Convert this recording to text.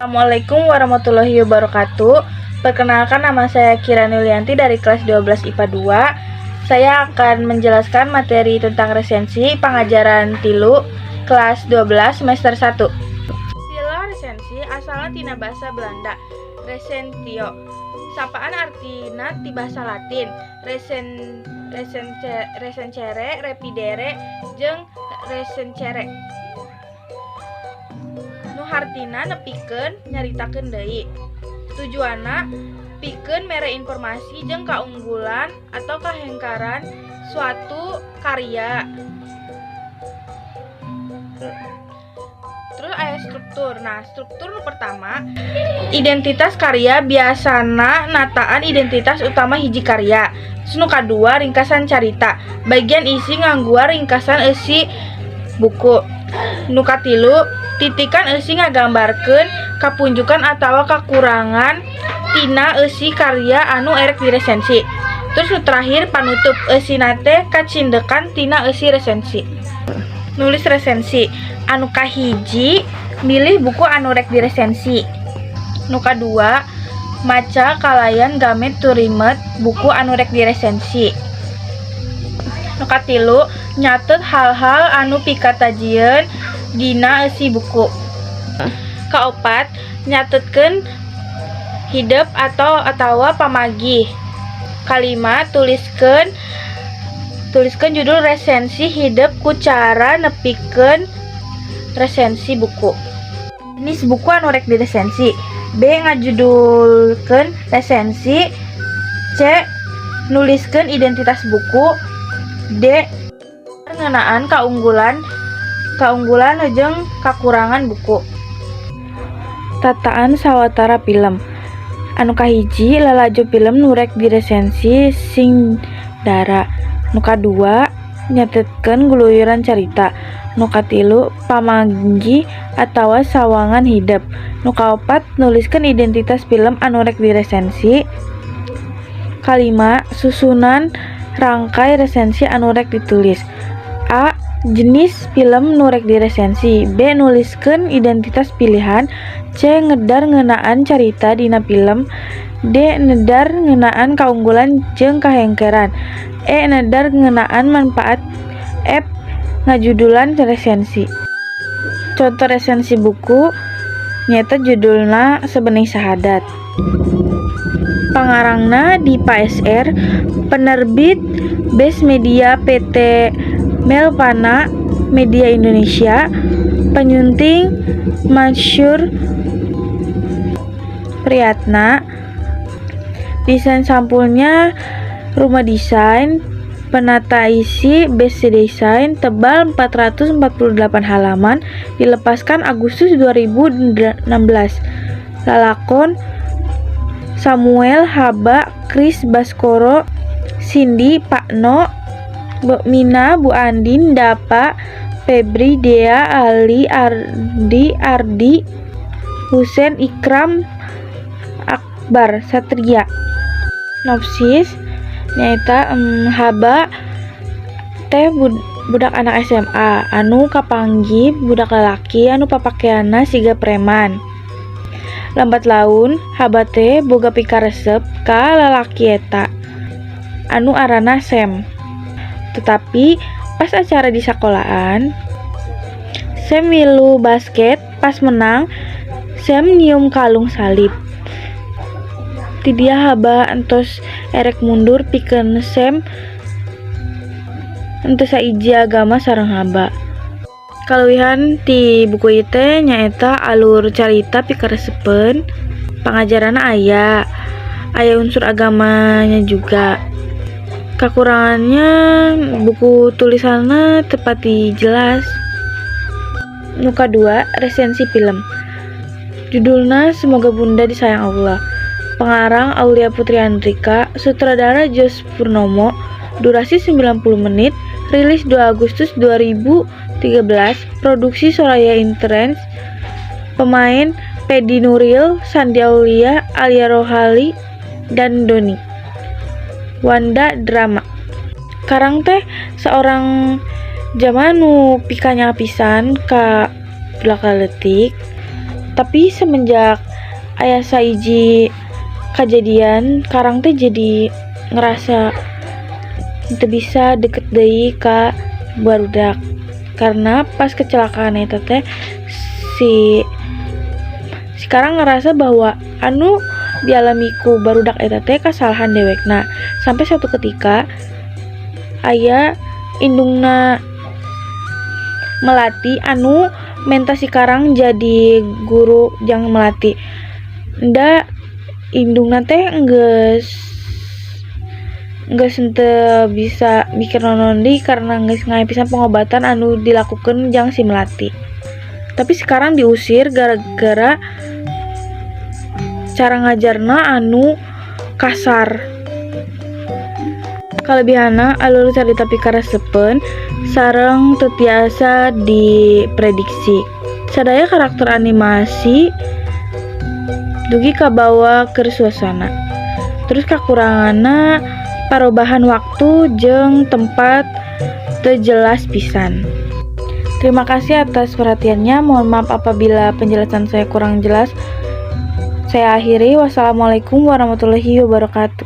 Assalamualaikum warahmatullahi wabarakatuh. Perkenalkan, nama saya Kirani Lianti dari kelas 12 IPA 2. Saya akan menjelaskan materi tentang resensi pengajaran tilu kelas 12 semester 1. Istilah resensi asalnya tina bahasa Belanda, resentio. Sapaan artina ti bahasa Latin, resencere, repidere, jeung resencere. Nu hartina nepikeun nyaritakeun deui. Tujuanna pikeun mere informasi jeung kaunggulan atau kahengkaran suatu karya. Terus aya struktur. Nah, struktur nu pertama, identitas karya biasana nataan identitas utama hiji karya. Terus nu kadua, ringkasan carita. Bagian isi ngangguar ringkasan eusi buku. Nu katilu, titikan eusi ngagambarkeun kapunjukan atawa kakurangan tina eusi karya anu erek diresensi. Terus nu terakhir, panutup eusina teh kacindekan tina eusi resensi. Nulis resensi. Anu kahiji, milih buku anu rek diresensi. Nu kadua, maca kalayan gamet turimet buku anu rek diresensi. Nu katilu, nyatet hal-hal anu pikatajieun dina eusi buku. Kaopat, nyatetkeun hidup atawa pamagih. Kalima, tuliskeun judul resensi hidup ku cara nepikeun resensi buku. Jenis buku anu rek diresensi. B. Ngajudulkeun resensi. C. Nuliskeun identitas buku. D. Ngeunaan kaunggulan jeung kakurangan buku. Tataan sawatara film. Anu kahiji, lalajo film nu rek diresensi sing dara. Nu kadua, nyatetkeun gluyuran carita. Nu katilu, pamanggih atawa sawangan hidup. Nu kaopat, nuliskeun identitas film anu rek diresensi. Kalima, susunan rangkai resensi anu rek ditulis. A. Jenis film nu rek diresensi. B. Nuliskeun identitas pilihan. C. Ngedar ngeunaan carita dina film. D. Nedar ngeunaan kaunggulan jeung kahengkeran. E. Nedar ngeunaan manfaat. F. Ngajudulan resensi. Contoh resensi buku nyaeta judulna Sebening Sahadat. Pangarangna Dipa SR, penerbit Best Media PT Melpana Media Indonesia, penyunting Mansur Priyatna, desain sampulnya Rumah Desain, penata isi Best Design, tebal 448 halaman, dilepaskan Agustus 2016. Lalakon Samuel Haba, Chris Baskoro, Cindy Pakno, Mina, Bu Andin, Dapa, Febri, Dea, Ali, Ardi, Husen, Ikram, Akbar, Satria. Nopsis nyaeta Haba teh budak anak SMA anu kapanggih budak lalaki anu papakeana siga preman. Lambat laun Haba teh boga pikaresep ka lalaki eta anu arana Sem. Tetapi pas acara di sekolahan, Sem milu basket. Pas menang, Sem nyium kalung salib. Ti dia Haba entos erek mundur pikeun Sem entos saiji agama sareng Haba. Kaluwihan ti buku ieu teh nyaeta alur carita pikaresepeun. Pangajaranna aya unsur agamanya juga. Kakurangannya buku tulisanna tepati jelas. Nu kadua, resensi film. Judulna Semoga Bunda Disayang Allah. Pengarang Aulia Putri Andrika, sutradara Jos Purnomo, durasi 90 menit, rilis 2 Agustus 2013, produksi Soraya Entertainment, pemain Pedi Nuril, Sandi Aulia, Alia Rohali, dan Doni. Wanda Drama. Karang teh seorang jamanu pikanya pisan ka belaka leutik Tapi semenjak aya saiji kejadian, Karang teh jadi ngerasa teu bisa deket deui ka barudak. Karena pas kecelakaan eta teh si Karang ngerasa bahwa anu dialami ku barudak eta teh kasalahan dewekna. Sampai suatu ketika aya indungna Melati anu menta si Karang jadi guru jang Melati. Nda indungna teh geus henteu bisa mikir naon deui karena geus ngahapisan pengobatan anu dilakukeun jang si Melati. Tapi sekarang diusir gara-gara cara ngajarna anu kasar. Kalebihanna alur carita pikaresepeun sareng teu tiasa diprediksi. Sadaya karakter animasi dugi kabawa keur suasana. Terus kakuranganna parobahan waktu jeung tempat teu jelas pisan. Terima kasih atas perhatiannya. Mohon maaf apabila penjelasan saya kurang jelas. Saya akhiri. Wassalamualaikum warahmatullahi wabarakatuh.